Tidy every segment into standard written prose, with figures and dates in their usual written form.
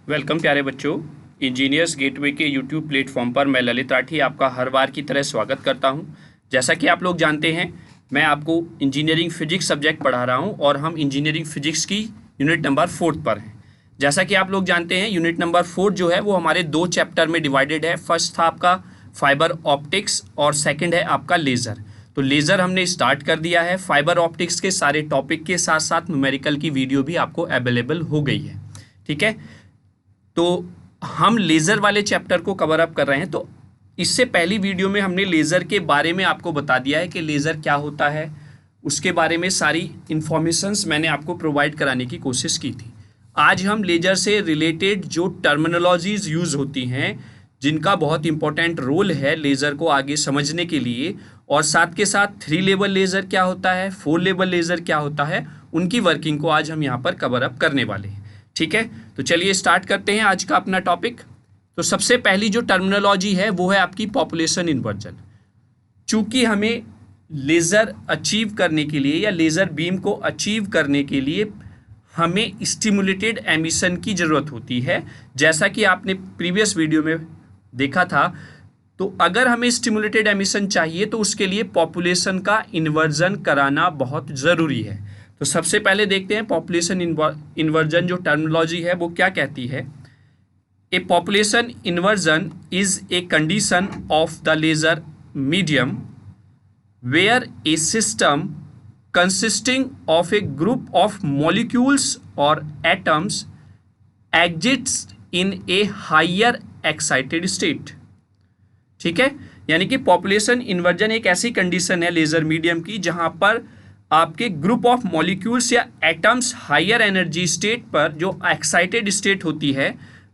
Welcome प्यारे बच्चों। Engineers gateway के यूट्यूब प्लेटफॉर्म पर मैं ललित राठी आपका हर बार की तरह स्वागत करता हूं। जैसा कि आप लोग जानते हैं, मैं आपको इंजीनियरिंग फिजिक्स सब्जेक्ट पढ़ा रहा हूं और हम इंजीनियरिंग फिजिक्स की यूनिट नंबर 4 पर हैं। जैसा कि आप लोग जानते हैं, यूनिट नंबर 4 जो है वो हमारे 2 चैप्टर में डिवाइडेड है। फर्स्ट था आपका फाइबर ऑप्टिक्स और सेकेंड है आपका लेज़र। तो लेज़र हमने स्टार्ट कर दिया है। फाइबर ऑप्टिक्स के सारे टॉपिक के साथ साथ न्यूमेरिकल की वीडियो भी आपको अवेलेबल हो गई है। ठीक है, तो हम लेज़र वाले चैप्टर को कवर अप कर रहे हैं। तो इससे पहली वीडियो में हमने लेज़र के बारे में आपको बता दिया है कि लेज़र क्या होता है, उसके बारे में सारी इंफॉर्मेशंस मैंने आपको प्रोवाइड कराने की कोशिश की थी। आज हम लेज़र से रिलेटेड जो टर्मिनोलॉजीज़ यूज़ होती हैं, जिनका बहुत इंपॉर्टेंट रोल है लेज़र को आगे समझने के लिए, और साथ के साथ 3 लेवल लेज़र क्या होता है, 4 लेवल लेज़र क्या होता है, उनकी वर्किंग को आज हम यहाँ पर कवर अप करने वाले हैं। ठीक है, तो चलिए स्टार्ट करते हैं आज का अपना टॉपिक। तो सबसे पहली जो टर्मिनोलॉजी है वो है आपकी पॉपुलेशन इन्वर्जन। चूंकि हमें लेज़र अचीव करने के लिए या लेज़र बीम को अचीव करने के लिए हमें स्टिमुलेटेड एमिशन की ज़रूरत होती है, जैसा कि आपने प्रीवियस वीडियो में देखा था। तो अगर हमें स्टिमुलेटेड एमिशन चाहिए तो उसके लिए पॉपुलेशन का इन्वर्जन कराना बहुत ज़रूरी है। तो सबसे पहले देखते हैं पॉपुलेशन इन्वर्जन जो टर्मिनोलॉजी है वो क्या कहती है। A population inversion is a condition of the laser medium where a system consisting of a group of molecules or atoms exits in a higher excited state. ठीक है, यानी कि पॉपुलेशन इन्वर्जन एक ऐसी कंडीशन है लेजर मीडियम की जहां पर आपके ग्रुप ऑफ मॉलिक्यूल्स या एटम्स हायर एनर्जी स्टेट पर जो एक्साइटेड स्टेट होती है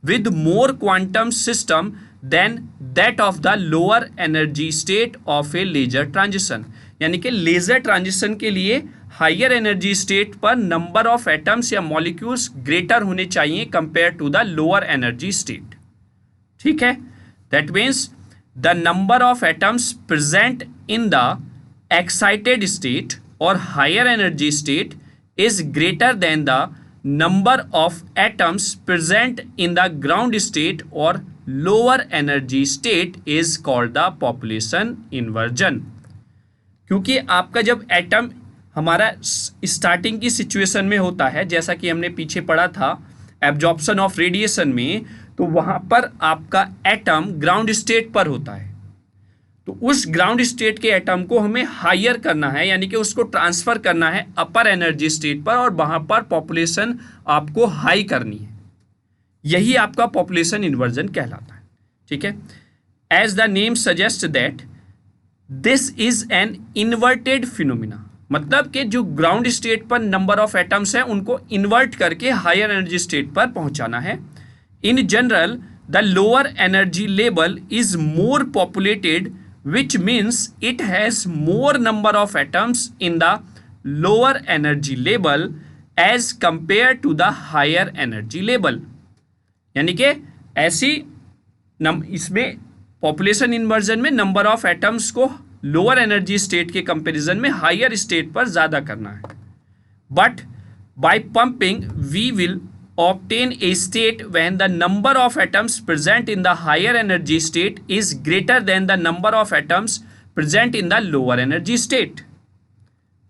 with more quantum system than that of the lower energy state of a laser transition. यानी कि लेजर ट्रांजिशन के लिए हायर एनर्जी स्टेट पर नंबर ऑफ एटम्स या मॉलिक्यूल्स ग्रेटर होने चाहिए compare to the lower energy state. ठीक है, that means the number of atoms present in the excited state or higher energy state is greater than the number of atoms present in the ground state or lower energy state is called the population inversion। क्योंकि आपका जब atom हमारा starting की situation में होता है, जैसा कि हमने पीछे पढ़ा था एब्जॉर्प्शन ऑफ रेडिएशन में, तो वहां पर आपका एटम ग्राउंड स्टेट पर होता है। तो उस ग्राउंड स्टेट के एटम को हमें हायर करना है, यानी कि उसको ट्रांसफर करना है अपर एनर्जी स्टेट पर, और वहां पर पॉपुलेशन आपको हाई करनी है। यही आपका पॉपुलेशन इन्वर्जन कहलाता है। ठीक है, as the name suggest that this is an inverted phenomena. मतलब कि जो ग्राउंड स्टेट पर नंबर ऑफ एटम्स हैं उनको इन्वर्ट करके हायर एनर्जी स्टेट पर पहुंचाना है। In general the lower energy level is more populated, which means it has more number of atoms in the lower energy level as compared to the higher energy level। यानी कि ऐसी इसमें population inversion में number of atoms को lower energy state के comparison में higher state पर ज़्यादा करना है। But by pumping we will obtain a state when the number of atoms present in the higher energy state is greater than the number of atoms present in the lower energy state।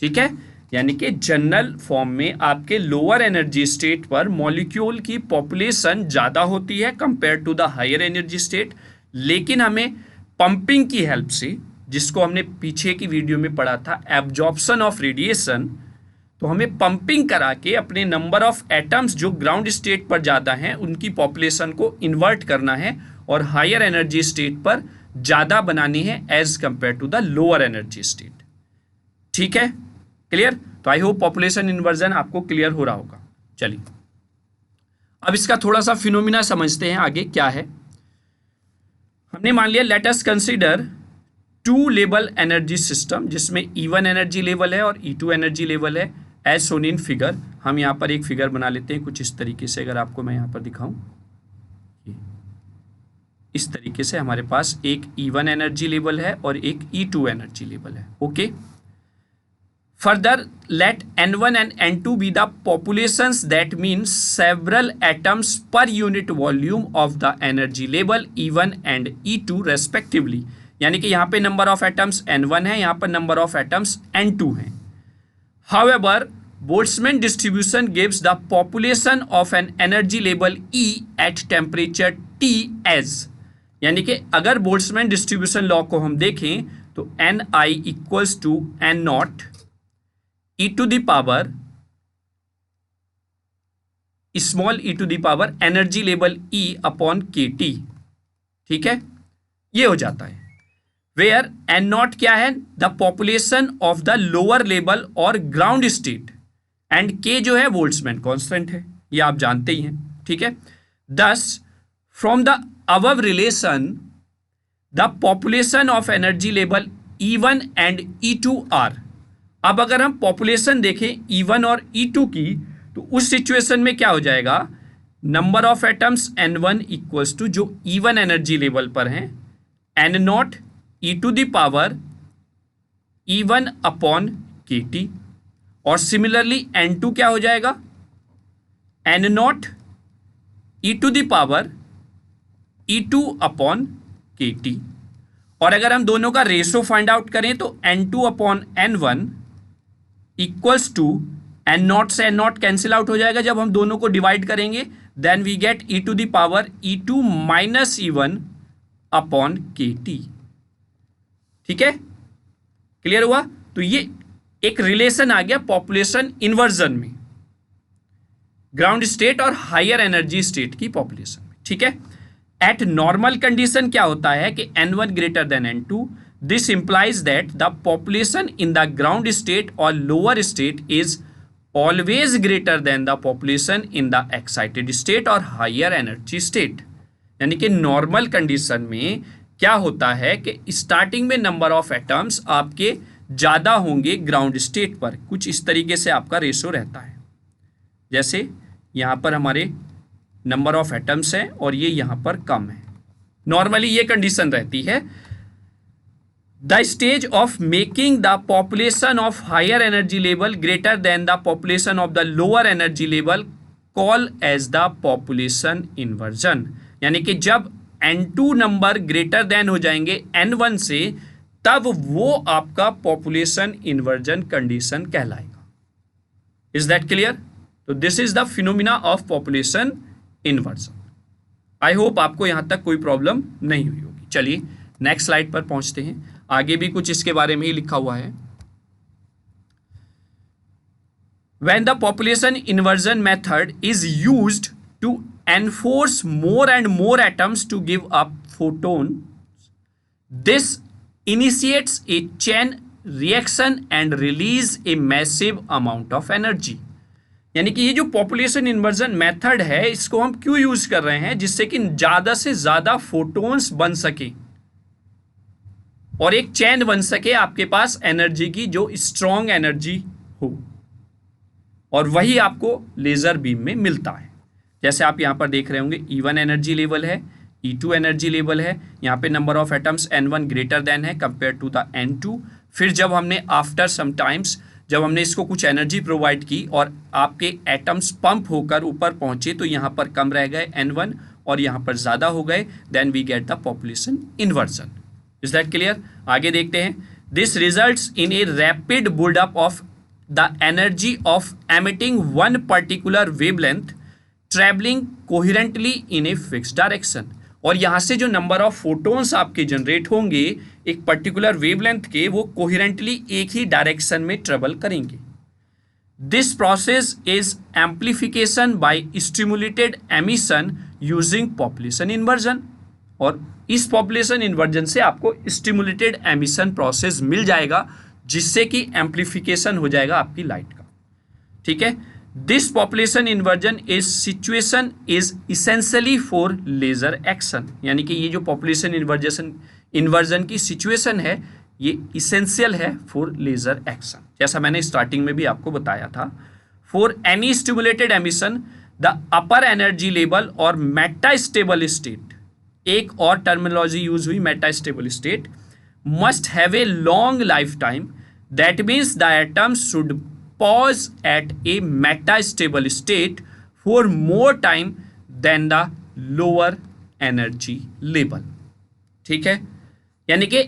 ठीक है, यानी कि general form में आपके lower energy state पर molecule की population ज़्यादा होती है compare to the higher energy state, लेकिन हमें पंपिंग की हेल्प से, जिसको हमने पीछे की वीडियो में पढ़ा था एब्जॉर्प्शन ऑफ रेडिएशन, तो हमें पंपिंग करा के अपने नंबर ऑफ एटम्स जो ग्राउंड स्टेट पर ज़्यादा हैं उनकी पॉपुलेशन को इन्वर्ट करना है और हायर एनर्जी स्टेट पर ज़्यादा बनानी है as compare to the lower energy state. ठीक है, क्लियर? तो आई होप पॉपुलेशन इन्वर्जन आपको क्लियर हो रहा होगा। चलिए अब इसका थोड़ा सा फिनोमिना समझते हैं आगे क्या है। हमने मान लिया let us consider 2 level energy system जिसमें E1 एनर्जी लेवल है और E2 एनर्जी लेवल है, एज सोन इन फिगर। हम यहाँ पर एक फिगर बना लेते हैं कुछ इस तरीके से। अगर आपको मैं यहाँ पर दिखाऊं, इस तरीके से हमारे पास एक E1 एनर्जी लेवल है और एक E2 एनर्जी लेवल है। Okay, Further, let N1 and N2 be the populations, that means several atoms per unit volume of the energy level E1 and E2 respectively. यानी कि यहाँ पे नंबर ऑफ एटम्स N1 है, यहाँ पर number of atoms N2 हैं. However, Boltzmann distribution gives the population of an energy level E at temperature T as, यानी कि अगर बोल्ट्जमैन डिस्ट्रीब्यूशन लॉ को हम देखें तो Ni equals to N nought e to the power small e to the power energy level E upon KT. ठीक है, ये हो जाता है. वेयर N नॉट क्या है? The population of the lower level और ग्राउंड स्टेट, एंड K जो है बोल्ट्जमैन कांस्टेंट है, ये आप जानते ही हैं. ठीक है, दस from the above relation the population of energy level E1 and E2 are. अब अगर हम पॉपुलेशन देखें E1 और E2 की तो उस सिचुएशन में क्या हो जाएगा? Number of atoms N1 equals to जो E1 एनर्जी लेवल पर हैं N nought e to the power E1 upon KT, और सिमिलरली N2 क्या हो जाएगा? N nought e to the power E2 upon KT. और अगर हम दोनों का रेशो फाइंड आउट करें तो N2 upon N1 equals to N nought से N नॉट कैंसिल आउट हो जाएगा जब हम दोनों को डिवाइड करेंगे. Then we get e to the power E2 minus E1 upon KT. ठीक है, क्लियर हुआ? तो ये एक रिलेशन आ गया पॉपुलेशन इन्वर्जन में, ground state or higher energy state की पॉपुलेशन में. ठीक है, एट नॉर्मल कंडीशन क्या होता है कि N1 greater than N2. This implies that the population in the ground state or lower state is always greater than the population in the excited state or higher energy state. यानी कि normal condition में क्या होता है कि starting में number of atoms आपके ज़्यादा होंगे ग्राउंड स्टेट पर. कुछ इस तरीके से आपका रेशो रहता है, जैसे यहाँ पर हमारे नंबर ऑफ एटम्स हैं और ये यहाँ पर कम है. नॉर्मली ये कंडीशन रहती है. The stage of making the population of higher energy level greater than the population of the lower energy level call as the population inversion. यानी कि जब N2 नंबर ग्रेटर देन हो जाएंगे N1 से, तब वो आपका पॉपुलेशन इन्वर्जन कंडीशन कहलाएगा. Is that clear? तो this is the phenomena of population inversion. I hope आपको यहां तक कोई प्रॉब्लम नहीं हुई होगी. चलिए नेक्स्ट स्लाइड पर पहुंचते हैं. आगे भी कुछ इसके बारे में ही लिखा हुआ है. When the population inversion method is used to enforce more and more atoms to give up photons, this initiates a chain reaction and release a massive amount of energy. यानी कि ये जो पॉपुलेशन इन्वर्जन मेथड है इसको हम क्यों use कर रहे हैं? जिससे कि ज़्यादा से ज़्यादा फोटोन्स बन सके और एक चैन बन सके आपके पास एनर्जी की, जो स्ट्रॉन्ग एनर्जी हो, और वही आपको लेज़र बीम में मिलता है. जैसे आप यहाँ पर देख रहे होंगे E1 एनर्जी लेवल है, E2 एनर्जी लेवल है, यहाँ पे number of atoms N1 greater then है कंपेयर टू द N2. फिर जब हमने आफ्टर सम टाइम्स जब हमने इसको कुछ एनर्जी प्रोवाइड की और आपके एटम्स पंप होकर ऊपर पहुंचे तो यहाँ पर कम रह गए N1 और यहाँ पर ज़्यादा हो गए. Then we get the population inversion. Is that clear? आगे देखते हैं. This results in a rapid buildup of the energy of emitting one particular wavelength travelling coherently in a fix direction. और यहाँ से जो नंबर ऑफ फोटोन्स आपके generate होंगे एक पर्टिकुलर वेवलेंथ के, वो कोहेरेंटली एक ही डायरेक्शन में ट्रेवल करेंगे. This process is amplification by stimulated emission using population inversion. और इस पॉपुलेशन इन्वर्जन से आपको स्टिमुलेटेड एमिशन प्रोसेस मिल जाएगा, जिससे कि एम्प्लीफिकेशन हो जाएगा आपकी लाइट का. ठीक है, this population inversion is situation is essentially for laser action. यानी कि ये जो पॉपुलेशन इन्वर्जन की सिचुएशन है ये इसेंशियल है फॉर लेजर एक्शन, जैसा मैंने स्टार्टिंग में भी आपको बताया था. For any stimulated emission the upper energy level और मेटा स्टेबल स्टेट, एक और टर्मिनोलॉजी यूज हुई meta stable state, must have a long life time that means the atoms should pause at a metastable state for more time than the lower energy level. ठीक है, यानी कि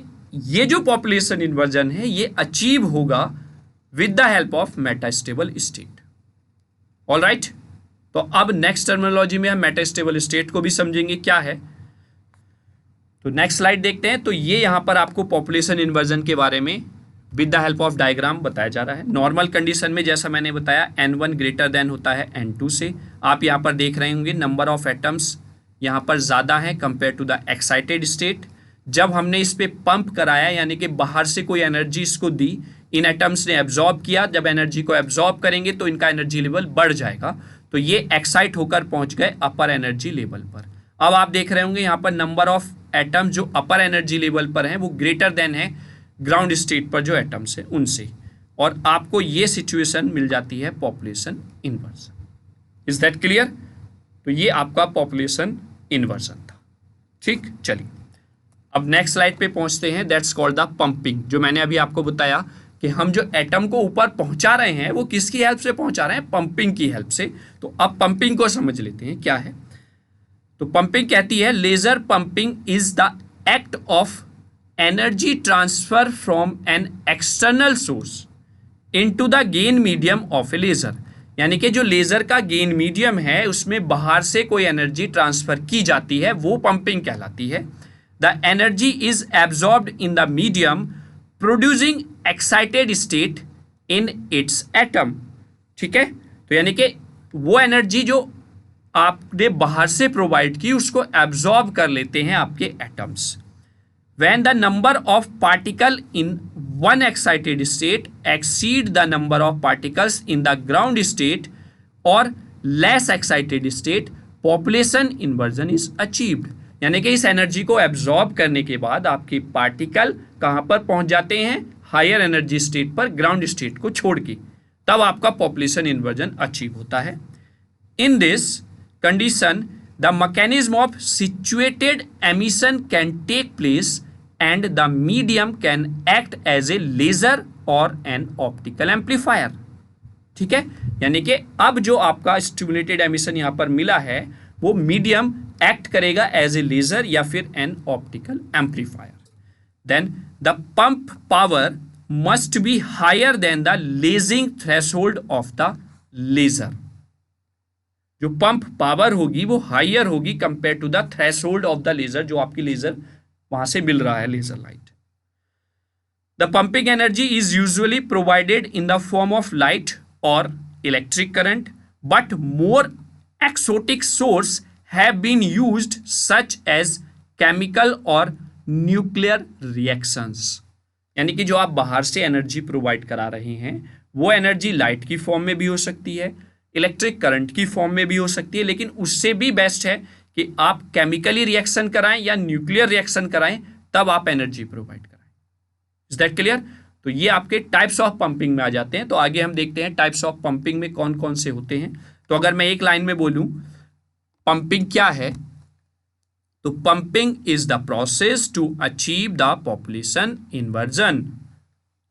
ये जो population inversion है ये achieve होगा with the help of metastable state. Alright, तो अब नेक्स्ट टर्मिनोलॉजी में हम मेटास्टेबल स्टेट को भी समझेंगे क्या है। तो नेक्स्ट स्लाइड देखते हैं। तो ये यहां पर आपको पॉपुलेशन इन्वर्जन के बारे में with the help of diagram बताया जा रहा है। नॉर्मल कंडीशन में जैसा मैंने बताया n1 ग्रेटर देन होता है n2 से। आप यहां पर देख रहे होंगे नंबर ऑफ एटम्स यहां पर ज़्यादा है compare to the excited state. जब हमने इस पे पंप कराया यानी कि बाहर से कोई एनर्जी इसको दी, इन एटम्स ने एब्जॉर्ब किया। जब एनर्जी को एब्जॉर्ब करेंगे तो इनका एनर्जी लेवल बढ़ जाएगा, तो ये एक्साइट होकर पहुंच गए अपर एनर्जी लेवल पर। अब आप देख रहे होंगे यहाँ पर नंबर ऑफ एटम जो अपर एनर्जी लेवल पर हैं वो ग्रेटर देन है ग्राउंड स्टेट पर जो एटम्स हैं उनसे, और आपको ये सिचुएशन मिल जाती है population inversion. Is that clear? तो ये आपका पॉपुलेशन इन्वर्जन था। ठीक, चलिए अब नेक्स्ट स्लाइड पे पहुंचते हैं। That's called the pumping. जो मैंने अभी आपको बताया कि हम जो एटम को ऊपर पहुंचा रहे हैं वो किसकी हेल्प से पहुंचा रहे हैं? पंपिंग की हेल्प से। तो अब पंपिंग को समझ लेते हैं क्या है। तो पंपिंग कहती है laser pumping is the act of energy transfer from an external source into the gain medium of a laser. यानी कि जो लेजर का गेन मीडियम है उसमें बाहर से कोई एनर्जी ट्रांसफर की जाती है, वो पंपिंग कहलाती है। The energy is absorbed in the medium producing excited state in its atom. ठीक है, तो यानी कि वो एनर्जी जो आपने बाहर से प्रोवाइड की उसको एब्जॉर्ब कर लेते हैं आपके atoms. When the number of particle in one excited state exceed the number of particles in the ground state or less excited state, population inversion is achieved. यानी कि इस एनर्जी को एब्जॉर्ब करने के बाद आपके पार्टिकल कहाँ पर पहुंच जाते हैं? हायर एनर्जी स्टेट पर, ग्राउंड स्टेट को छोड़ के, तब आपका पॉपुलेशन इन्वर्जन अचीव होता है। In this condition the mechanism of situated emission can take place and the medium can act as a laser or an optical amplifier। ठीक है, यानी कि अब जो आपका स्टिमुलेटेड एमिशन यहां पर मिला है वो मीडियम एक्ट करेगा एज ए लेजर या फिर an optical amplifier. Then the pump power must be higher than the lasing threshold of the laser. जो पंप पावर होगी वो हायर होगी compare to the threshold of the laser, जो आपकी laser वहां से मिल रहा है, laser light. The pumping energy is usually provided in the form of light or electric current, but more exotic source have been used such as chemical और nuclear reactions. यानी कि जो आप बाहर से एनर्जी प्रोवाइड करा रहे हैं वो एनर्जी लाइट की फॉर्म में भी हो सकती है, इलेक्ट्रिक करंट की फॉर्म में भी हो सकती है, लेकिन उससे भी बेस्ट है कि आप केमिकली रिएक्शन कराएं या न्यूक्लियर रिएक्शन कराएं, तब आप एनर्जी प्रोवाइड कराएं। Is that clear? तो ये आपके टाइप्स ऑफ पंपिंग में आ जाते हैं। तो आगे हम देखते हैं टाइप्स ऑफ पंपिंग में कौन कौन से होते हैं। तो अगर मैं एक लाइन में बोलूं पंपिंग क्या है, तो pumping is the process to achieve the population inversion.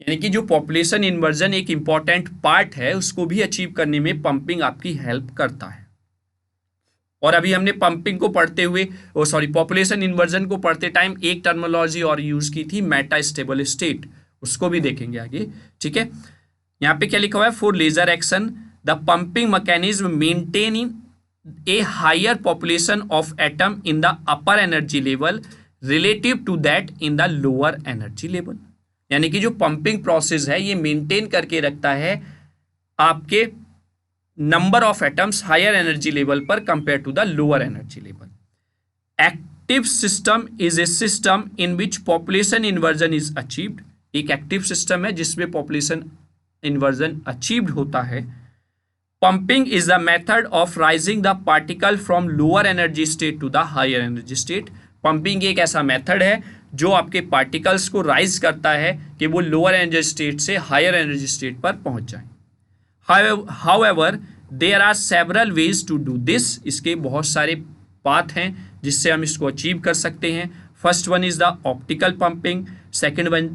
यानी कि जो पॉपुलेशन इन्वर्जन एक इंपॉर्टेंट पार्ट है उसको भी अचीव करने में पंपिंग आपकी हेल्प करता है। और अभी हमने पंपिंग को पढ़ते हुए पॉपुलेशन इन्वर्जन को पढ़ते टाइम एक टर्मिनोलॉजी और यूज की थी, मेटास्टेबल स्टेट, उसको भी देखेंगे आगे। ठीक है, यहाँ पे क्या लिखा हुआ है? For laser action the pumping mechanism maintaining a higher population of atom in the upper energy level relative to that in the lower energy level. यानी कि जो पंपिंग प्रोसेस है ये मेंटेन करके रखता है आपके number of atoms higher energy level पर compare to the lower energy level. Active system is a system in which population inversion is achieved. एक एक्टिव सिस्टम है जिसमें पॉपुलेशन इन्वर्जन अचीव्ड होता है। Pumping is the method of raising the particle from lower energy state to the higher energy state. Pumping एक ऐसा method है जो आपके पार्टिकल्स को राइज करता है कि वो लोअर एनर्जी स्टेट से हायर एनर्जी स्टेट पर पहुंच जाएं। However there are several ways to do this. इसके बहुत सारे पाथ हैं जिससे हम इसको अचीव कर सकते हैं। First one is the optical pumping, second one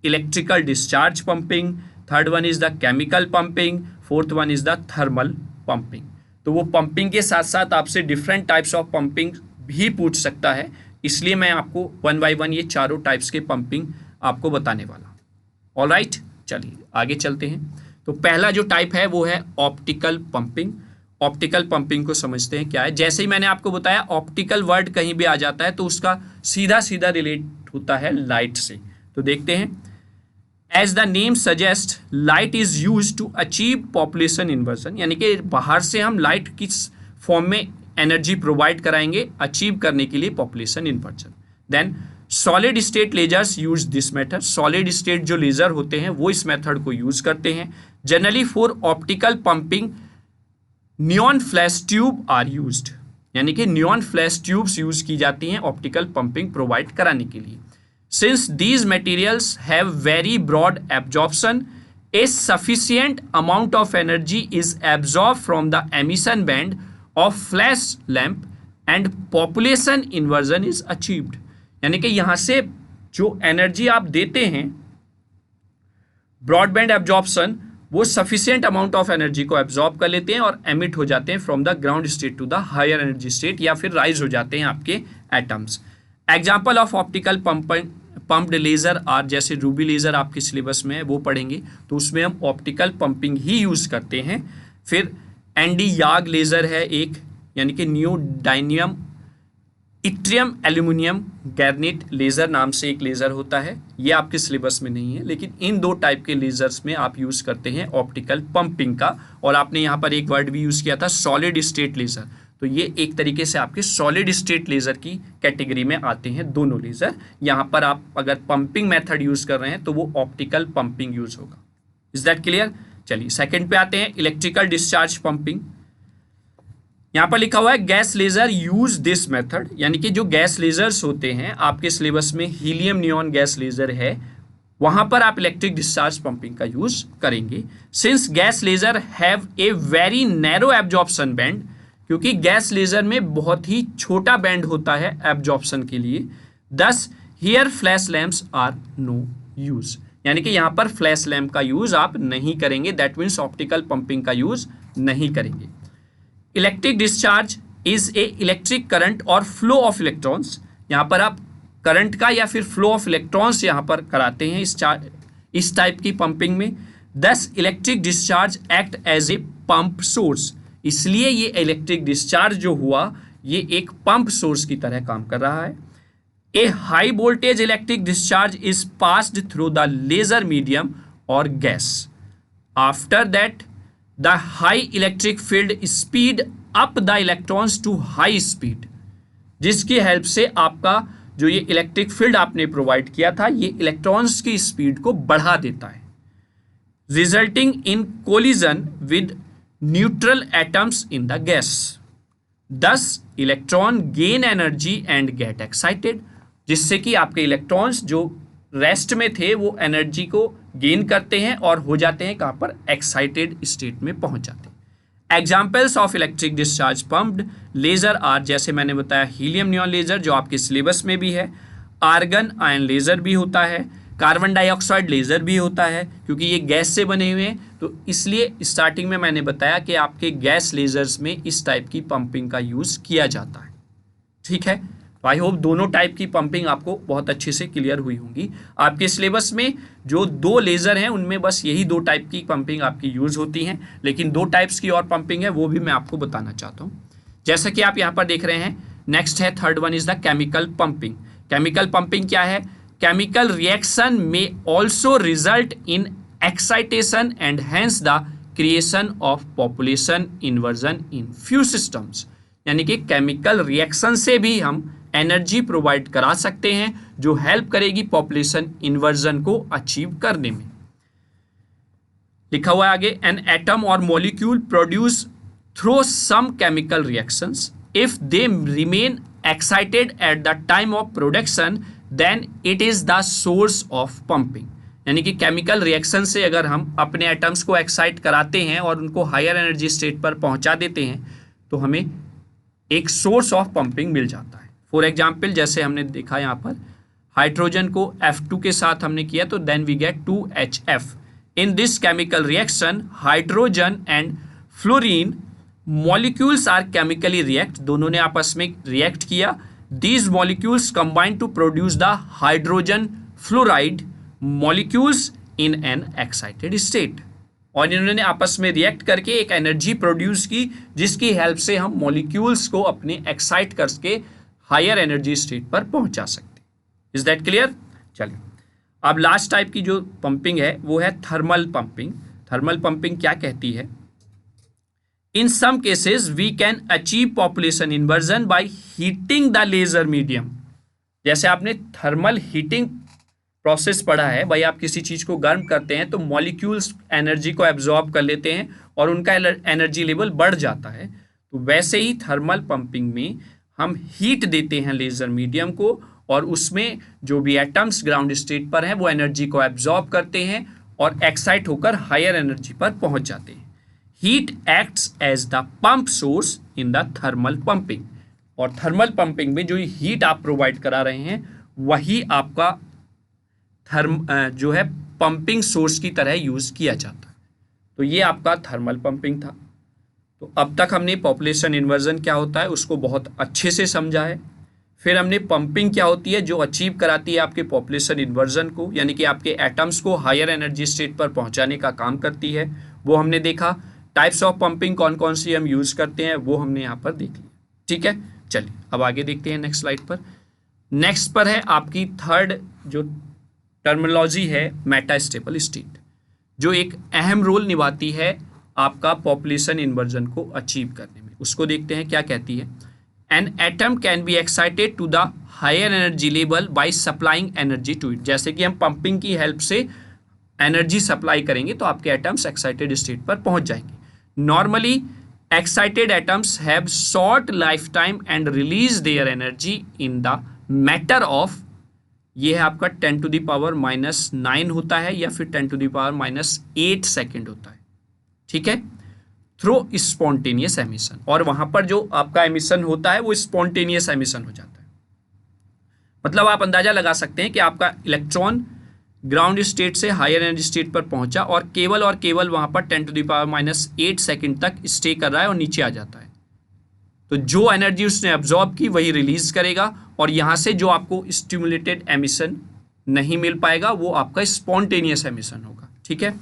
electrical discharge pumping, third one is the chemical pumping, fourth one is the thermal pumping. तो वो पंपिंग के साथ साथ आपसे डिफरेंट टाइप्स ऑफ पंपिंग भी पूछ सकता है, इसलिए मैं आपको वन बाय वन ये चारों टाइप्स के पंपिंग आपको बताने वाला। ऑलराइट, चलिए आगे चलते हैं। तो पहला जो टाइप है वो है ऑप्टिकल पंपिंग। ऑप्टिकल पंपिंग को समझते हैं क्या है। जैसे ही मैंने आपको बताया ऑप्टिकल वर्ड कहीं भी आ जाता है तो उसका सीधा सीधा रिलेट होता है लाइट से। तो देखते हैं, as the name suggest light is use to achieve population inversion, यानी कि बाहर से हम लाइट किस फॉर्म में एनर्जी प्रोवाइड कराएंगे अचीव करने के लिए population inversion. Then solid state lasers use this method, solid state जो लेजर होते हैं वो इस मेथड को यूज करते हैं। Generally for optical pumping neon flash tube are used, यानी कि नियॉन फ्लैश ट्यूब्स यूज की जाती हैं ऑप्टिकल पंपिंग प्रोवाइड कराने के लिए। Since these materials have very broad absorption, a sufficient amount of energy is absorb from the emission band of flash lamp and population inversion is achieved, यानी कि यहां से जो एनर्जी आप देते हैं ब्रॉडबैंड एब्जॉर्प्शन, वो सफिशिएंट अमाउंट ऑफ एनर्जी को एब्जॉर्ब कर लेते हैं और एमिट हो जाते हैं from the ground state to the higher energy state, या फिर राइज हो जाते हैं आपके atoms. Example of optical pumped laser are, जैसे रूबी लेजर आपके सिलेबस में है वो पढ़ेंगे, तो उसमें हम ऑप्टिकल पंपिंग ही यूज करते हैं। फिर एनडी याग लेजर है एक, यानी कि नियोडायनियम इट्रियम एल्यूमिनियम गैरनेट लेज़र नाम से एक लेज़र होता है, ये आपके सिलेबस में नहीं है, लेकिन इन दो टाइप के लेज़र्स में आप यूज़ करते हैं ऑप्टिकल पंपिंग का। और आपने यहाँ पर एक वर्ड भी यूज़ किया था सॉलिड स्टेट लेज़र, तो ये एक तरीके से आपके सॉलिड स्टेट लेज़र की कैटेगरी में आते हैं दोनों लेज़र। यहाँ पर आप अगर पंपिंग मेथड यूज़ कर रहे हैं तो वो ऑप्टिकल पंपिंग यूज़ होगा। Is that clear? चलिए सेकेंड पे आते हैं, इलेक्ट्रिकल डिस्चार्ज पंपिंग। यहाँ पर लिखा हुआ है gas laser use this method, यानी कि जो गैस लेजर्स होते हैं आपके सिलेबस में हीलियम नियॉन गैस लेजर है, वहां पर आप इलेक्ट्रिक डिस्चार्ज पंपिंग का यूज करेंगे। Since gas laser have a very narrow absorption band, क्योंकि गैस लेजर में बहुत ही छोटा बैंड होता है एब्जॉर्प्शन के लिए, thus here flash lamps are no use, यानी कि यहाँ पर फ्लैश लैम्प का यूज आप नहीं करेंगे, दैट मीन्स ऑप्टिकल पंपिंग का यूज नहीं करेंगे। Electric discharge is a electric current और फ्लो ऑफ इलेक्ट्रॉन्स, यहाँ पर आप करंट का या फिर फ्लो ऑफ इलेक्ट्रॉन्स यहाँ पर कराते हैं इस टाइप की पंपिंग में। Thus electric discharge act as a pump source, इसलिए ये इलेक्ट्रिक डिस्चार्ज जो हुआ ये एक पंप सोर्स की तरह काम कर रहा है। A high voltage electric discharge is passed through the laser medium or gas, after that the high electric field speed up the electrons to high speed, जिसकी हेल्प से आपका जो ये इलेक्ट्रिक फील्ड आपने प्रोवाइड किया था ये इलेक्ट्रॉन्स की स्पीड को बढ़ा देता है, resulting in collision with neutral atoms in the gas. Thus electron gain energy and get excited, जिससे कि आपके इलेक्ट्रॉन्स जो रेस्ट में थे वो एनर्जी को गेन करते हैं और हो जाते हैं कहाँ पर, एक्साइटेड स्टेट में पहुंच जाते हैं। Examples of electric discharge pumped laser are, जैसे मैंने बताया हीलियम नियॉन लेजर जो आपके सिलेबस में भी है, आर्गन आयन लेजर भी होता है, कार्बन डाइऑक्साइड लेजर भी होता है, क्योंकि ये गैस से बने हुए हैं तो इसलिए स्टार्टिंग में मैंने बताया कि आपके गैस लेजर्स में इस टाइप की पंपिंग का यूज़ किया जाता है। ठीक है, आई होप दोनों टाइप की पंपिंग आपको बहुत अच्छे से क्लियर हुई होंगी। आपके सिलेबस में जो दो लेज़र हैं उनमें बस यही दो टाइप की पंपिंग आपकी यूज़ होती हैं, लेकिन दो टाइप्स की और पंपिंग है वो भी मैं आपको बताना चाहता हूँ। जैसा कि आप यहाँ पर देख रहे हैं, नेक्स्ट है third one is the chemical pumping. Chemical pumping क्या है? केमिकल रिएक्शन में also result in excitation and hence the creation of population inversion in few systems, यानी कि केमिकल रिएक्शन से भी हम एनर्जी प्रोवाइड करा सकते हैं जो हेल्प करेगी पॉपुलेशन इन्वर्जन को अचीव करने में। लिखा हुआ है आगे, एन एटम और molecule produce through some chemical reactions, if they remain excited at the time of production then it is the source of pumping, यानी कि केमिकल रिएक्शन से अगर हम अपने एटम्स को एक्साइट कराते हैं और उनको हायर एनर्जी स्टेट पर पहुंचा देते हैं तो हमें एक सोर्स ऑफ पंपिंग मिल जाता है। फॉर एग्जाम्पल जैसे हमने देखा यहाँ पर हाइड्रोजन को F2 के साथ हमने किया तो then we get 2HF। In this chemical reaction hydrogen and fluorine molecules are chemically react, दोनों ने आपस में रिएक्ट किया। These molecules combine to produce the hydrogen fluoride molecules in an excited state, और इन्होंने आपस में रिएक्ट करके एक एनर्जी प्रोड्यूस की जिसकी हेल्प से हम मॉलिक्यूल्स को अपने एक्साइट करके हायर एनर्जी स्टेट पर पहुंचा सकते। Is that clear? चलिए अब लास्ट टाइप की जो पंपिंग है वो है थर्मल पंपिंग। थर्मल पंपिंग क्या कहती है? In some cases we can achieve population inversion by heating the laser medium. जैसे आपने थर्मल हीटिंग प्रोसेस पढ़ा है, भाई आप किसी चीज़ को गर्म करते हैं तो मॉलिक्यूल्स एनर्जी को एब्जॉर्ब कर लेते हैं और उनका एनर्जी लेवल बढ़ जाता है। तो वैसे ही थर्मल पंपिंग में हम हीट देते हैं लेज़र मीडियम को और उसमें जो भी एटम्स ग्राउंड स्टेट पर हैं वो एनर्जी को एब्जॉर्ब करते हैं और एक्साइट होकर हायर एनर्जी पर पहुंच जाते हैं। Heat acts as the pump source in the thermal pumping, और थर्मल पंपिंग में जो हीट आप प्रोवाइड करा रहे हैं वही आपका जो है पंपिंग सोर्स की तरह यूज़ किया जाता है। तो ये आपका थर्मल पंपिंग था। तो अब तक हमने पॉपुलेशन इन्वर्जन क्या होता है उसको बहुत अच्छे से समझा है। फिर हमने पंपिंग क्या होती है जो अचीव कराती है आपके पॉपुलेशन इन्वर्जन को, यानी कि आपके एटम्स को हायर एनर्जी स्टेट पर पहुंचाने का काम करती है, वो हमने देखा। टाइप्स ऑफ पंपिंग कौन कौन सी हम यूज़ करते हैं वो हमने यहाँ पर देख लिया। ठीक है, चलिए अब आगे देखते हैं नेक्स्ट स्लाइड पर। नेक्स्ट पर है आपकी थर्ड जो टर्मिनोलॉजी है मेटास्टेबल स्टेट, जो एक अहम रोल निभाती है आपका पॉपुलेशन इन्वर्जन को अचीव करने में। उसको देखते हैं क्या कहती है। An atom can be excited to the higher energy level by supplying energy to it. जैसे कि हम पंपिंग की हेल्प से एनर्जी सप्लाई करेंगे तो आपके एटम्स एक्साइटेड स्टेट पर पहुंच जाएंगे। Normally excited atoms have short life time and release their energy in the matter of, ये है आपका 10⁻⁻⁹ होता है या फिर 10⁻⁸ सेकेंड होता है। ठीक है, थ्रू स्पॉन्टेनियस एमिशन, और वहां पर जो आपका एमिशन होता है वो स्पॉन्टेनियस एमिशन हो जाता है। मतलब आप अंदाजा लगा सकते हैं कि आपका इलेक्ट्रॉन ग्राउंड स्टेट से हायर एनर्जी स्टेट पर पहुंचा और केवल वहां पर 10⁻⁸ सेकेंड तक स्टे कर रहा है और नीचे आ जाता है। तो जो एनर्जी उसने एब्जॉर्ब की वही रिलीज करेगा, और यहाँ से जो आपको स्टिमुलेटेड एमिशन नहीं मिल पाएगा वो आपका स्पॉन्टेनियस एमिशन होगा। ठीक है,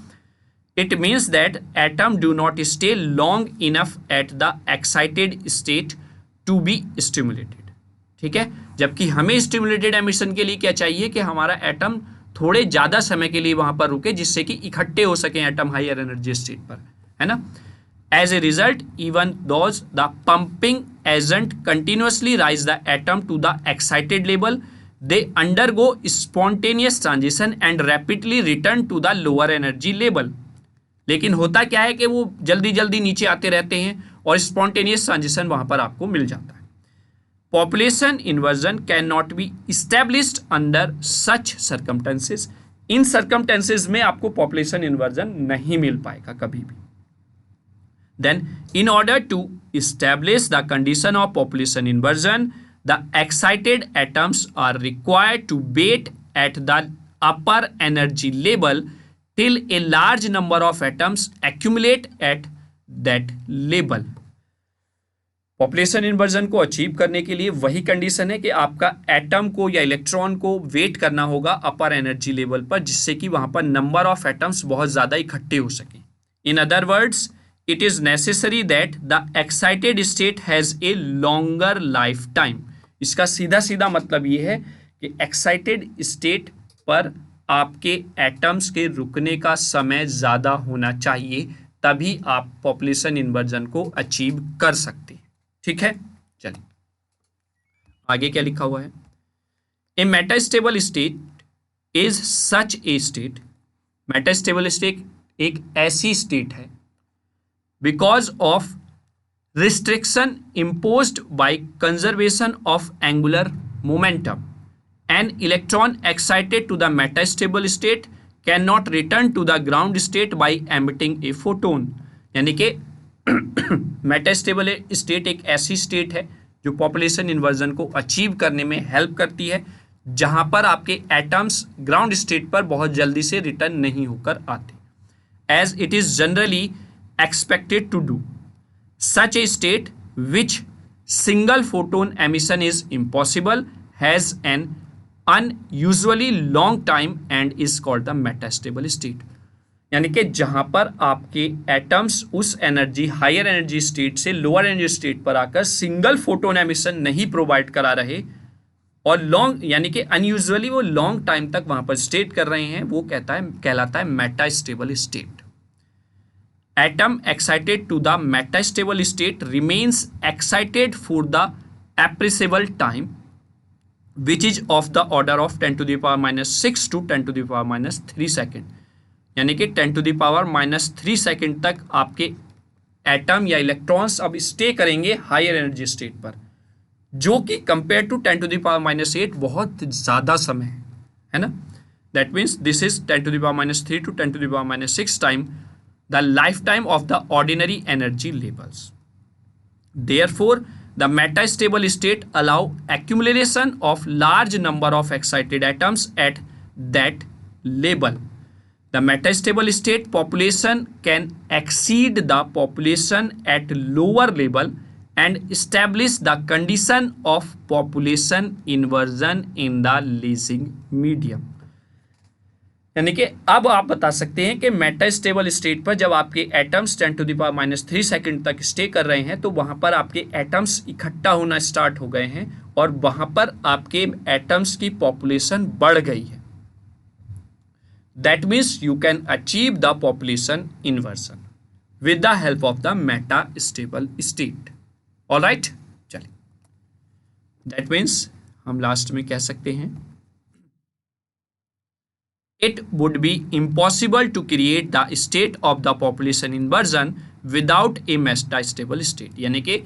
it means that atom do not stay long enough at the excited state to be stimulated. ठीक है, जबकि हमें स्टिमुलेटेड एमिशन के लिए क्या चाहिए कि हमारा एटम थोड़े ज़्यादा समय के लिए वहाँ पर रुके जिससे कि इकट्ठे हो सकें एटम हायर एनर्जी स्टेट पर, है ना। As a result, even though the pumping agent continuously rise the atom to the excited level, they undergo spontaneous transition and rapidly return to the lower energy level. लेकिन होता क्या है कि वो जल्दी जल्दी नीचे आते रहते हैं और spontaneous transition वहाँ पर आपको मिल जाता है। Population inversion cannot be established under such circumstances. In circumstances में आपको population inversion नहीं मिल पाएगा कभी भी। Then, in order to establish the condition of population inversion, the excited atoms are required to wait at the upper energy level till a large number of atoms accumulate at that level. Population inversion को achieve करने के लिए वही condition है कि आपका atom को या इलेक्ट्रॉन को वेट करना होगा अपर एनर्जी लेवल पर, जिससे कि वहां पर नंबर ऑफ एटम्स बहुत ज़्यादा इकट्ठे हो सकें। In other words, it is necessary that the excited state has a longer lifetime. इसका सीधा सीधा मतलब ये है कि एक्साइटेड स्टेट पर आपके एटम्स के रुकने का समय ज़्यादा होना चाहिए, तभी आप पॉपुलेशन इन्वर्जन को अचीव कर सकते हैं। ठीक है, चलिए आगे क्या लिखा हुआ है। A metastable state is such a state, metastable state एक ऐसी स्टेट है because of restriction imposed by conservation of angular momentum. An electron excited to the metastable state cannot return to the ground state by emitting a photon. यानी कि metastable state एक ऐसी state है जो population inversion को achieve करने में help करती है, जहां पर आपके एटम्स ग्राउंड स्टेट पर बहुत जल्दी से रिटर्न नहीं होकर आते, as it is generally expected to do. Such a state which single photon emission is impossible has an unusually long time and is called the metastable state. यानी कि जहां पर आपके एटम्स उस एनर्जी हायर एनर्जी स्टेट से lower energy state पर आकर single photon emission नहीं प्रोवाइड करा रहे और लॉन्ग यानी कि अनयूजुअली वो लॉन्ग टाइम तक वहां पर स्टेट कर रहे हैं, वो कहलाता है metastable state. Atom excited to the metastable state remains excited for the appreciable time, which is of the order of 10 to the power minus 6 to 10 to the power minus 3 second. यानी कि 10 to the power minus 3 second तक आपके atom या electrons अब stay करेंगे higher energy state पर, जो कि compare to 10 to the power minus 8 बहुत ज़्यादा समय है ना. That means this is 10 to the power minus 3 to 10 to the power minus 6 time the lifetime of the ordinary energy levels. Therefore, the metastable state allow accumulation of large number of excited atoms at that level. The metastable state population can exceed the population at lower level and establish the condition of population inversion in the Lissig medium. यानी कि अब आप बता सकते हैं कि metastable state पर जब आपके atoms 10 to the power minus 3 second तक स्टे कर रहे हैं तो वहां पर आपके एटम्स इकट्ठा होना स्टार्ट हो गए हैं और वहां पर आपके एटम्स की पॉपुलेशन बढ़ गई है. That means you can achieve the population inversion with the help of the metastable state. Alright, चलिए, दैट मीन्स हम लास्ट में कह सकते हैं it would be impossible to create the state of the population inversion without a metastable state. यानी कि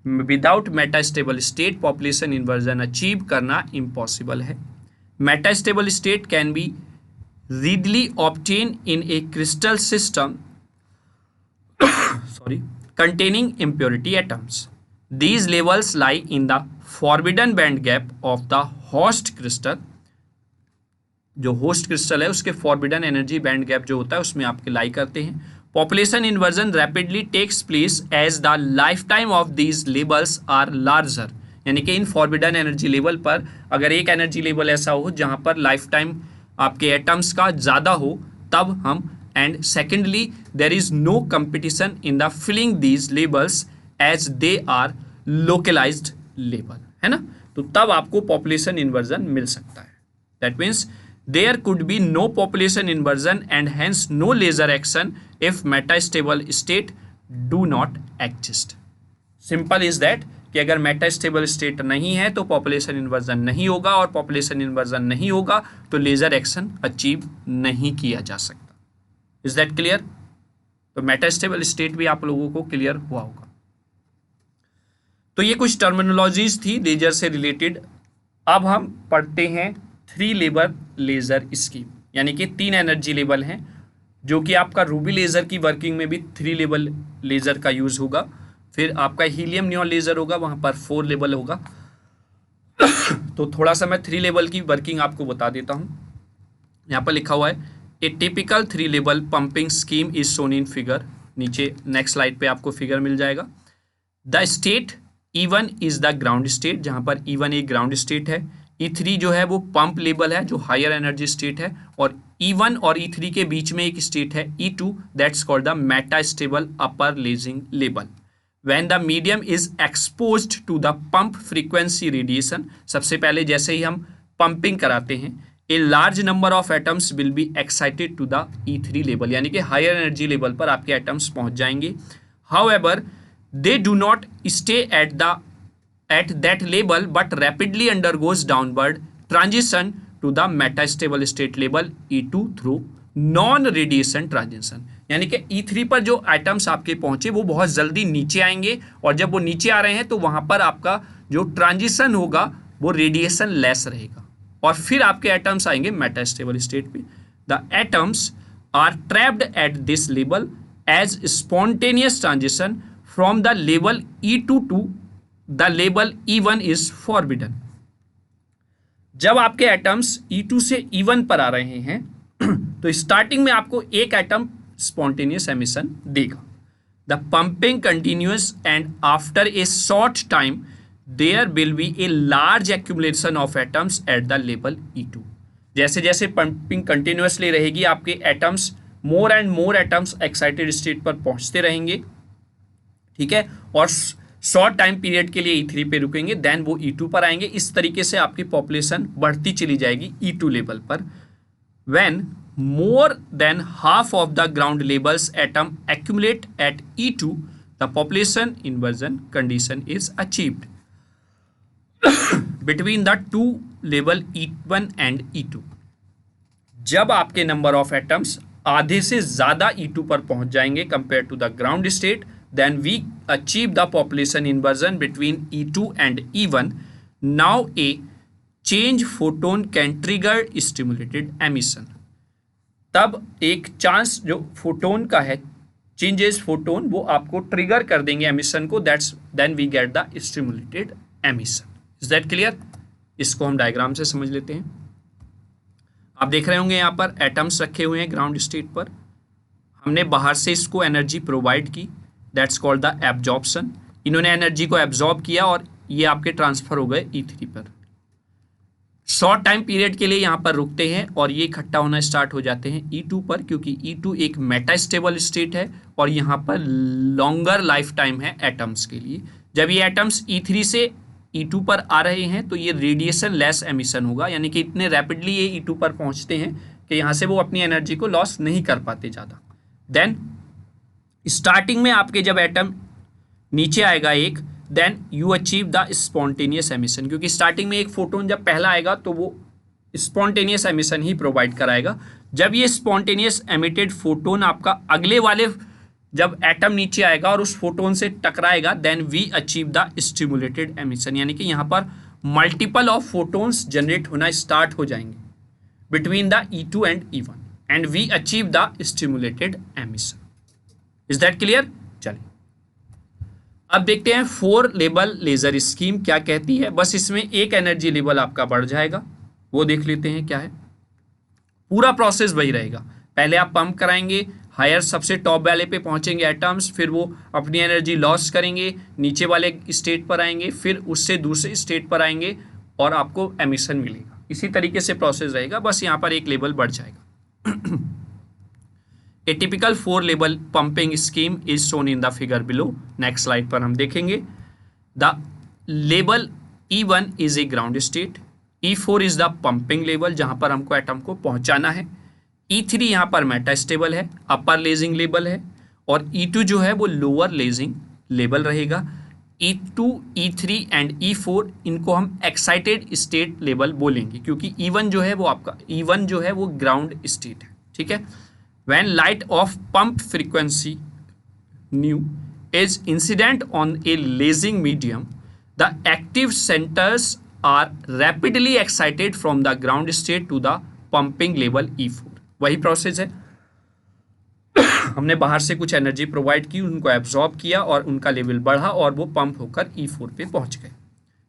without metastable state population inversion achieve करना impossible है. Metastable state can be readily obtained in a crystal system containing impurity atoms. These levels lie in the forbidden band gap of the host crystal. जो host crystal है उसके forbidden energy band gap जो होता है उसमें आपके लाई करते हैं. Population inversion rapidly takes place as the lifetime of these levels are larger. यानी कि इन फॉरबिडन एनर्जी लेवल पर अगर एक एनर्जी लेवल ऐसा हो जहां पर लाइफ टाइम आपके एटम्स का ज़्यादा हो तब हम and secondly there is no competition in the filling these levels as they are localized level, है ना. तो तब आपको पॉपुलेशन इन्वर्जन मिल सकता है. That means there could be no population inversion and hence no laser action if metastable state do not exist. Simple is that कि अगर metastable state नहीं है तो population inversion नहीं होगा और population inversion नहीं होगा तो laser action achieve नहीं किया जा सकता. Is that clear? तो metastable state भी आप लोगों को क्लियर हुआ होगा. तो ये कुछ टर्मिनोलॉजीज थी लेजर से रिलेटेड. अब हम पढ़ते हैं 3 लेवल लेज़र स्कीम, यानी कि 3 एनर्जी लेवल हैं जो कि आपका रूबी लेज़र की वर्किंग में भी 3 लेवल लेज़र का यूज़ होगा. फिर आपका हीलियम नियॉन लेज़र होगा, वहाँ पर 4 लेवल होगा. तो थोड़ा सा मैं 3 लेवल की वर्किंग आपको बता देता हूँ. यहाँ पर लिखा हुआ है ए typical 3 level pumping scheme is shown in figure. नीचे नेक्स्ट स्लाइड पे आपको फिगर मिल जाएगा. The state E1 is the ground state, जहाँ पर E1 एक ग्राउंड स्टेट है. E3 जो है वो पंप लेवल है जो हायर एनर्जी स्टेट है और E1 और E3 के बीच में एक स्टेट है E2 that's called the metastable upper lasing level. When the medium is exposed to the pump frequency radiation, सबसे पहले जैसे ही हम पंपिंग कराते हैं a large number of atoms will be excited to the E3 level, यानी कि higher energy level पर आपके एटम्स पहुंच जाएंगे. However they do not stay at that level but rapidly undergoes downward transition to the metastable state level E2 through non-radiation transition. यानी कि E3 पर जो एटम्स आपके पहुंचे वो बहुत जल्दी नीचे आएंगे और जब वो नीचे आ रहे हैं तो वहां पर आपका जो ट्रांजिशन होगा वो रेडिएशन लेस रहेगा और फिर आपके एटम्स आएंगे मेटास्टेबल स्टेट पे. The atoms are trapped at this level as spontaneous transition from the level E2 to the label E1 is forbidden. जब आपके एटम्स E2 से E1 पर आ रहे हैं तो स्टार्टिंग में आपको एक एटम स्पॉन्टेनियस एमिशन देगा. The pumping continuous and after a short time there will be a large accumulation of atoms at the level E2. जैसे जैसे पंपिंग कंटिन्यूअसली रहेगी आपके atoms more and more atoms excited state पर पहुंचते रहेंगे, ठीक है, और शॉर्ट टाइम पीरियड के लिए E3 पे रुकेंगे, देन वो E2 पर आएंगे. इस तरीके से आपकी पॉपुलेशन बढ़ती चली जाएगी E2 लेवल पर. When more than half of the ground levels atom accumulate at E2 the population inversion condition is achieved between the two level E1 and E2. जब आपके नंबर ऑफ एटम्स आधे से ज़्यादा E2 पर पहुंच जाएंगे compare to the ground state, then we achieve the population inversion between E2 and E1. Now a change photon can trigger stimulated emission. तब एक चांस जो फोटोन का है, चेंजेस फोटोन, वो आपको ट्रिगर कर देंगे एमिशन को. That's then we get the stimulated emission. Is that clear? इसको हम डायग्राम से समझ लेते हैं. आप देख रहे होंगे यहाँ पर एटम्स रखे हुए हैं ग्राउंड स्टेट पर. हमने बाहर से इसको एनर्जी प्रोवाइड की, दैट्स कॉल्ड द एब्जॉर्प्शन. इन्होंने एनर्जी को एब्जॉर्ब किया और ये आपके ट्रांसफर हो गए E3 पर. शॉर्ट टाइम पीरियड के लिए यहाँ पर रुकते हैं और ये इकट्ठा होना स्टार्ट हो जाते हैं E2 पर, क्योंकि E2 एक मेटास्टेबल स्टेट है और यहाँ पर लॉन्गर लाइफ टाइम है एटम्स के लिए. जब ये एटम्स E3 से E2 पर आ रहे हैं तो ये रेडिएशन लेस एमिशन होगा, यानी कि इतने रैपिडली ये E2 पर पहुँचते हैं कि यहाँ से वो अपनी एनर्जी को लॉस नहीं कर पाते ज़्यादा. देन स्टार्टिंग में आपके जब एटम नीचे आएगा एक, then you achieve the spontaneous emission, क्योंकि स्टार्टिंग में एक फोटोन जब पहला आएगा तो वो स्पॉन्टेनियस एमिशन ही प्रोवाइड कराएगा. जब ये स्पॉन्टेनियस एमिटेड फोटोन आपका अगले वाले जब एटम नीचे आएगा और उस फोटोन से टकराएगा, then we achieve the stimulated emission, यानी कि यहाँ पर मल्टीपल ऑफ फोटोन्स जनरेट होना स्टार्ट हो जाएंगे between the E2 and E1 and we achieve the stimulated emission. Is that clear? चलिए अब देखते हैं 4 लेवल लेजर स्कीम क्या कहती है. बस इसमें एक एनर्जी लेवल आपका बढ़ जाएगा, वो देख लेते हैं क्या है. पूरा प्रोसेस वही रहेगा. पहले आप पंप कराएंगे, हायर सबसे टॉप वाले पे पहुंचेंगे एटम्स, फिर वो अपनी एनर्जी लॉस करेंगे, नीचे वाले स्टेट पर आएंगे, फिर उससे दूसरे स्टेट पर आएंगे और आपको एमिशन मिलेगा. इसी तरीके से प्रोसेस रहेगा, बस यहाँ पर एक लेवल बढ़ जाएगा. A typical 4 level pumping scheme is shown in the figure below. Next slide पर हम देखेंगे. The level E1 is a ground state. E4 is the pumping level जहाँ पर हमको एटम को पहुँचाना है. E3 यहाँ पर मेटास्टेबल है, अपर लेजिंग लेवल है, और E2 जो है वो लोअर लेजिंग लेवल रहेगा. E2, E3 एंड E4 इनको हम एक्साइटेड स्टेट लेवल बोलेंगे, क्योंकि E1 जो है वो आपका E1 जो है वो ग्राउंड स्टेट है. ठीक है. When light of pump frequency nu is incident on a lasing medium, the active centers are rapidly excited from the ground state to the pumping level E4. वही प्रोसेस है. हमने बाहर से कुछ एनर्जी प्रोवाइड की, उनको एब्जॉर्ब किया और उनका लेवल बढ़ा और वो पंप होकर E4 पे पहुंच गए.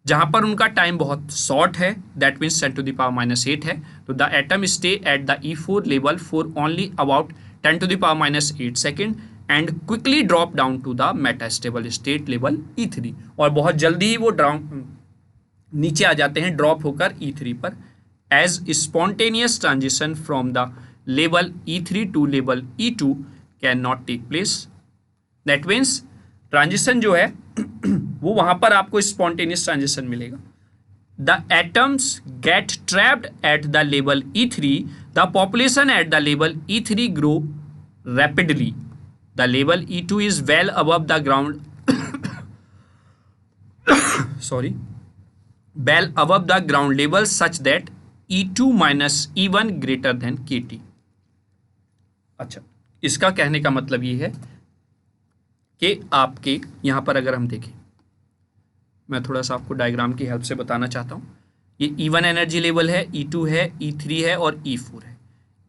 जहाँ पर उनका टाइम बहुत शॉर्ट है, दैट मीन्स 10⁻⁸ है, तो the atom stay at the E4 level for only about 10⁻⁸ second and quickly drop down to the metastable state level E3, और बहुत जल्दी ही वो नीचे आ जाते हैं ड्रॉप होकर E3 पर. As spontaneous transition from the level E3 to level E2 can not take place. That means transition जो है वो वहां पर आपको स्पॉन्टेनियस ट्रांजिशन मिलेगा. The atoms get trapped at the level E3. The population at the level E3 grow rapidly. The level E2 is well above the ground well above the ground level such that E2 minus E1 greater than KT. अच्छा, इसका कहने का मतलब ये है कि आपके यहाँ पर अगर हम देखें, मैं थोड़ा सा आपको डायग्राम की हेल्प से बताना चाहता हूँ. ये E1 एनर्जी लेवल है, E2 है, E3 है और E4 है.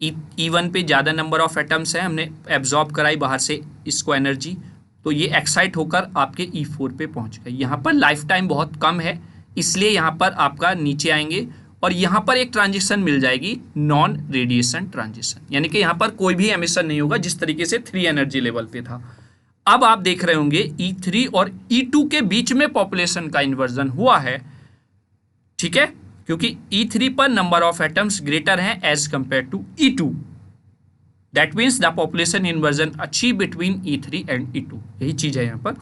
E1 पे ज़्यादा नंबर ऑफ एटम्स हैं, हमने एब्जॉर्ब कराई बाहर से इसको एनर्जी, तो ये एक्साइट होकर आपके E4 पे पहुँच गए. यहाँ पर लाइफ टाइम बहुत कम है, इसलिए यहाँ पर आपका नीचे आएंगे और यहाँ पर एक ट्रांजिशन मिल जाएगी नॉन रेडिएशन ट्रांजिशन, यानी कि यहाँ पर कोई भी एमिशन नहीं होगा जिस तरीके से 3 एनर्जी लेवल पे था। अब आप देख रहे होंगे E3 और E2 के बीच में पॉपुलेशन का इन्वर्जन हुआ है, ठीक है, क्योंकि E3 पर नंबर ऑफ एटम्स ग्रेटर हैं as compare to E2, that means the population inversion achieve between E3 and E2। यही चीज है यहाँ पर,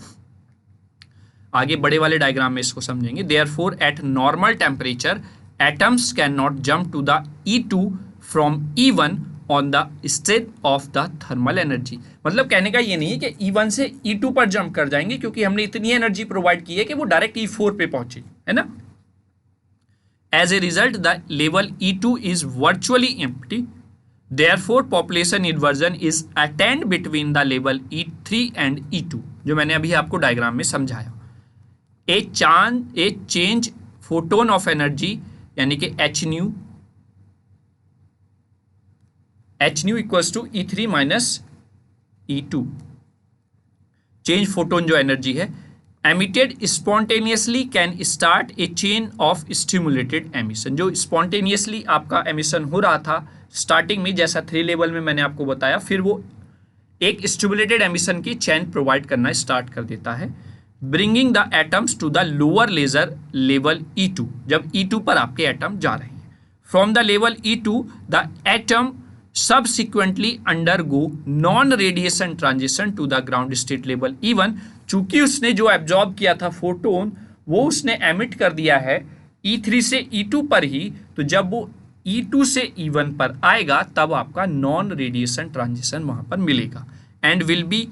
आगे बड़े वाले डायग्राम में इसको समझेंगे। Therefore at normal temperature atoms can not jump to the E2 from E1 on the strength of the thermal energy. मतलब कहने का ये नहीं है कि E1 से E2 पर जंप कर जाएंगे, क्योंकि हमने इतनी एनर्जी प्रोवाइड की है कि वो डायरेक्ट E4 पे पहुंचे, है ना। As a result the level E2 is virtually empty, therefore population inversion is attained between the level E3 and E2, जो मैंने अभी आपको डायग्राम में समझाया। A change photon of energy यानी कि h nu equals to E3 minus E2, change photon जो energy है emitted spontaneously can start a chain of stimulated emission. जो स्पॉन्टेनियसली आपका एमिशन हो रहा था स्टार्टिंग में, जैसा 3 लेवल में मैंने आपको बताया, फिर वो एक स्टिमुलेटेड एमिशन की चेन प्रोवाइड करना स्टार्ट कर देता है, bringing the atoms to the lower laser level E2, जब E2 पर आपके एटम जा रहे हैं। From the level E2 the atom subsequently undergo non-radiation transition to the ground state level E1। चूंकि उसने जो एब्जॉर्ब किया था फोटोन वो उसने एमिट कर दिया है E3 से E2 पर ही, तो जब वो E2 से E1 पर आएगा तब आपका नॉन रेडिएशन ट्रांजिशन वहां पर मिलेगा and will be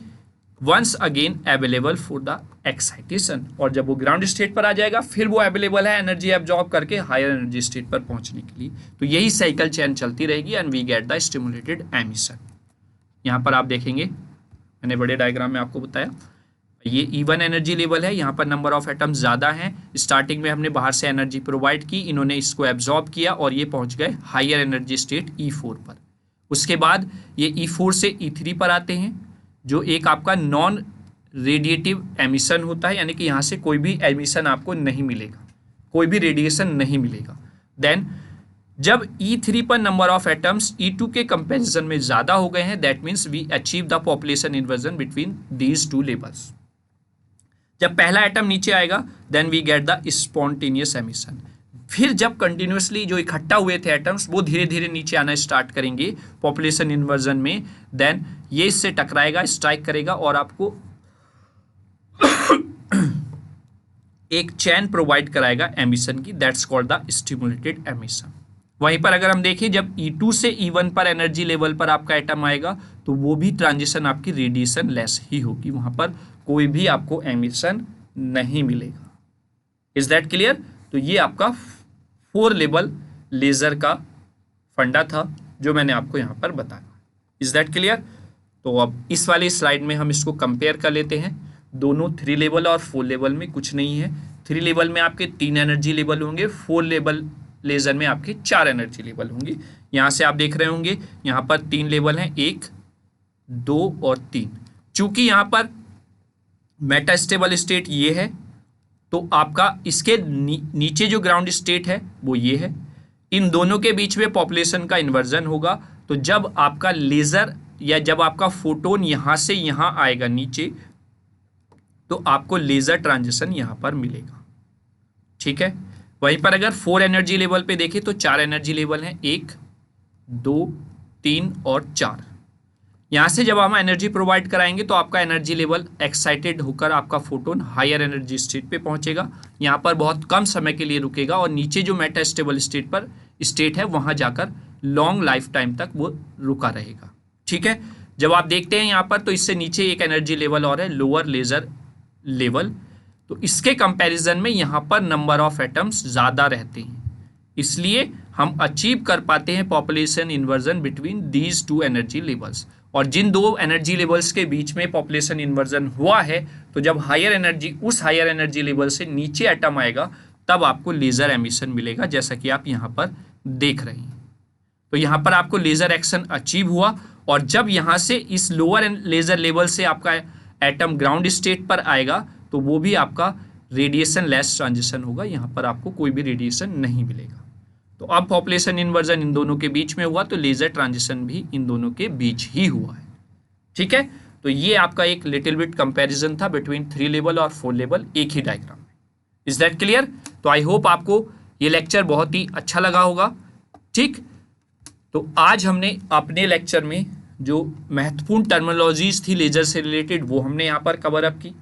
once again available for the excitation. और जब वो ग्राउंड स्टेट पर आ जाएगा फिर वो अवेलेबल है एनर्जी एब्जॉर्ब करके हायर एनर्जी स्टेट पर पहुंचने के लिए। तो यही साइकिल चेन चलती रहेगी and we get the stimulated emission. यहाँ पर आप देखेंगे मैंने बड़े डायग्राम में आपको बताया, ये E1 एनर्जी लेवल है, यहाँ पर नंबर ऑफ एटम्स ज़्यादा हैं। स्टार्टिंग में हमने बाहर से एनर्जी प्रोवाइड की, इन्होंने इसको एब्जॉर्ब किया और ये पहुँच गए हायर एनर्जी स्टेट E4 पर। उसके बाद ये E4 से E3 पर आते हैं, जो एक आपका नॉन रेडिएटिव एमिशन होता है, यानी कि यहाँ से कोई भी एमिशन आपको नहीं मिलेगा, कोई भी रेडिएशन नहीं मिलेगा। देन जब E3 पर नंबर ऑफ एटम्स E2 के कंपेरिजन में ज़्यादा हो गए हैं, that means we achieve the population inversion between these 2 levels. जब पहला एटम नीचे आएगा then we get the spontaneous emission. फिर जब कंटिन्यूसली जो इकट्ठा हुए थे एटम्स वो धीरे धीरे नीचे आना स्टार्ट करेंगे पॉपुलेशन इन्वर्जन में, देन ये इससे टकराएगा, स्ट्राइक करेगा और आपको एक चैन प्रोवाइड कराएगा एमिशन की, that's called the stimulated emission. वहीं पर अगर हम देखें जब E2 से E1 पर एनर्जी लेवल पर आपका एटम आएगा तो वो भी ट्रांजिशन आपकी रेडिएशन लेस ही होगी, वहां पर कोई भी आपको एमिशन नहीं मिलेगा। Is that clear? तो ये आपका 4 लेवल लेजर का फंडा था जो मैंने आपको यहाँ पर बताया। Is that clear? तो अब इस वाली स्लाइड में हम इसको कंपेयर कर लेते हैं। दोनों 3 लेवल और 4 लेवल में कुछ नहीं है। 3 लेवल में आपके 3 एनर्जी लेवल होंगे, 4 लेवल लेजर में आपके 4 एनर्जी लेवल होंगे। यहाँ से आप देख रहे होंगे यहाँ पर 3 लेवल हैं, 1, 2 और 3। चूंकि यहाँ पर मेटास्टेबल स्टेट ये है तो आपका इसके नीचे जो ग्राउंड स्टेट है वो ये है, इन दोनों के बीच में पॉपुलेशन का इन्वर्जन होगा। तो जब आपका लेजर या जब आपका फोटोन यहाँ से यहाँ आएगा नीचे तो आपको लेजर ट्रांजिशन यहाँ पर मिलेगा, ठीक है। वहीं पर अगर 4 एनर्जी लेवल पे देखें तो 4 एनर्जी लेवल हैं, 1, 2, 3 और 4। यहाँ से जब हम एनर्जी प्रोवाइड कराएंगे तो आपका एनर्जी लेवल एक्साइटेड होकर आपका फोटोन हायर एनर्जी स्टेट पे पहुंचेगा, यहाँ पर बहुत कम समय के लिए रुकेगा और नीचे जो मेटास्टेबल स्टेट है वहाँ जाकर लॉन्ग लाइफ टाइम तक वो रुका रहेगा, ठीक है। जब आप देखते हैं यहाँ पर तो इससे नीचे एक एनर्जी लेवल और है, लोअर लेजर लेवल, तो इसके कंपैरिजन में यहाँ पर नंबर ऑफ एटम्स ज़्यादा रहते हैं, इसलिए हम अचीव कर पाते हैं population inversion between these 2 energy levels. और जिन 2 एनर्जी लेवल्स के बीच में पॉपुलेशन इन्वर्जन हुआ है तो जब उस हायर एनर्जी लेवल से नीचे एटम आएगा तब आपको लेजर एमिशन मिलेगा, जैसा कि आप यहाँ पर देख रहे हैं। तो यहाँ पर आपको लेजर एक्शन अचीव हुआ और जब यहाँ से इस लोअर लेजर लेवल से आपका एटम ग्राउंड स्टेट पर आएगा तो वो भी आपका रेडिएशन लेस ट्रांजिशन होगा, यहाँ पर आपको कोई भी रेडिएशन नहीं मिलेगा। तो अब पॉपुलेशन इन्वर्जन इन दोनों के बीच में हुआ, तो लेजर ट्रांजिशन भी इन दोनों के बीच ही हुआ है। ठीक है, तो ये आपका एक लिटिल बिट कंपैरिजन था बिटवीन 3 लेवल और 4 लेवल एक ही डायग्राम में। Is that clear? तो आई होप आपको ये लेक्चर बहुत ही अच्छा लगा होगा। ठीक, तो आज हमने अपने लेक्चर में जो महत्वपूर्ण टर्मिनोलॉजीज थी लेजर से रिलेटेड वो हमने यहाँ पर कवर अप की।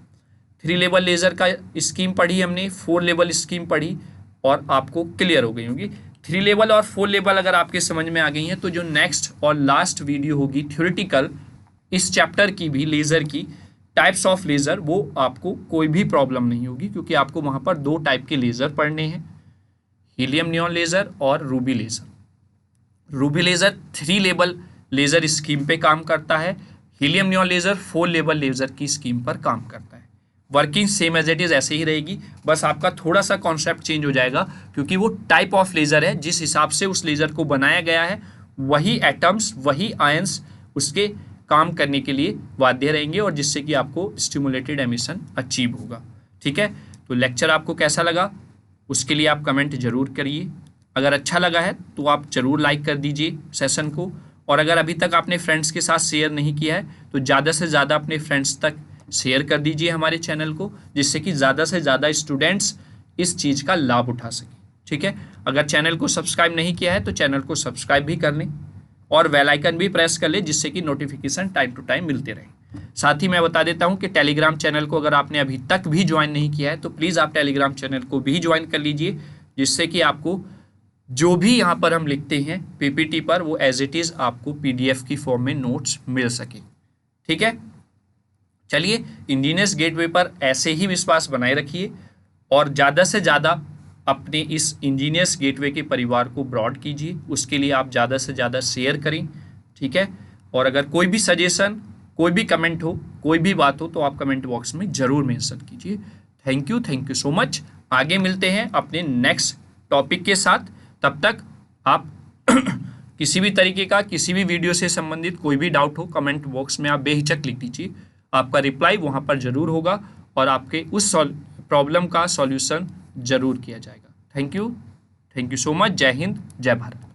3 लेवल लेजर का स्कीम पढ़ी हमने, 4 लेवल स्कीम पढ़ी और आपको क्लियर हो गई होगी। 3 लेवल और 4 लेवल अगर आपके समझ में आ गई हैं तो जो नेक्स्ट और लास्ट वीडियो होगी थ्योरेटिकल इस चैप्टर की भी, लेज़र की टाइप्स ऑफ लेज़र, वो आपको कोई भी प्रॉब्लम नहीं होगी क्योंकि आपको वहाँ पर 2 टाइप के लेज़र पढ़ने हैं, हीलियम नियॉन लेज़र और ruby laser. Ruby laser 3 level laser scheme पे काम करता है, helium neon laser 4 level laser की स्कीम पर काम करता है। Working same as it is ऐसे ही रहेगी, बस आपका थोड़ा सा कॉन्सेप्ट चेंज हो जाएगा क्योंकि वो टाइप ऑफ लेज़र है, जिस हिसाब से उस लेज़र को बनाया गया है वही एटम्स, वही आयंस उसके काम करने के लिए बाध्य रहेंगे और जिससे कि आपको स्टिमुलेटेड एमिशन अचीव होगा। ठीक है, तो लेक्चर आपको कैसा लगा उसके लिए आप कमेंट जरूर करिए। अगर अच्छा लगा है तो आप ज़रूर लाइक कर दीजिए सेशन को, और अगर अभी तक आपने फ्रेंड्स के साथ शेयर नहीं किया है तो ज़्यादा से ज़्यादा अपने फ्रेंड्स तक शेयर कर दीजिए हमारे चैनल को, जिससे कि ज़्यादा से ज़्यादा स्टूडेंट्स इस चीज़ का लाभ उठा सकें। ठीक है, अगर चैनल को सब्सक्राइब नहीं किया है तो चैनल को सब्सक्राइब भी कर लें और बेल आइकन भी प्रेस कर ले, जिससे कि नोटिफिकेशन टाइम टू टाइम मिलते रहे। साथ ही मैं बता देता हूं कि टेलीग्राम चैनल को अगर आपने अभी तक भी ज्वाइन नहीं किया है तो प्लीज़ आप टेलीग्राम चैनल को भी ज्वाइन कर लीजिए, जिससे कि आपको जो भी यहाँ पर हम लिखते हैं पीपीटी पर वो एज इट इज़ आपको पीडीएफ की फॉर्म में नोट्स मिल सके। ठीक है, चलिए इंजीनियर्स गेटवे पर ऐसे ही विश्वास बनाए रखिए और ज़्यादा से ज़्यादा अपने इस इंजीनियर्स गेटवे के परिवार को ब्रॉड कीजिए, उसके लिए आप ज़्यादा से ज़्यादा शेयर करें। ठीक है, और अगर कोई भी सजेशन, कोई भी कमेंट हो, कोई भी बात हो तो आप कमेंट बॉक्स में ज़रूर मेंशन कीजिए। Thank you so much. आगे मिलते हैं अपने नेक्स्ट टॉपिक के साथ, तब तक आप किसी भी तरीके का किसी भी वीडियो से संबंधित कोई भी डाउट हो कमेंट बॉक्स में आप बेहिचक लिख दीजिए, आपका रिप्लाई वहाँ पर ज़रूर होगा और आपके उस प्रॉब्लम का सॉल्यूशन ज़रूर किया जाएगा। Thank you so much. जय हिंद, जय भारत।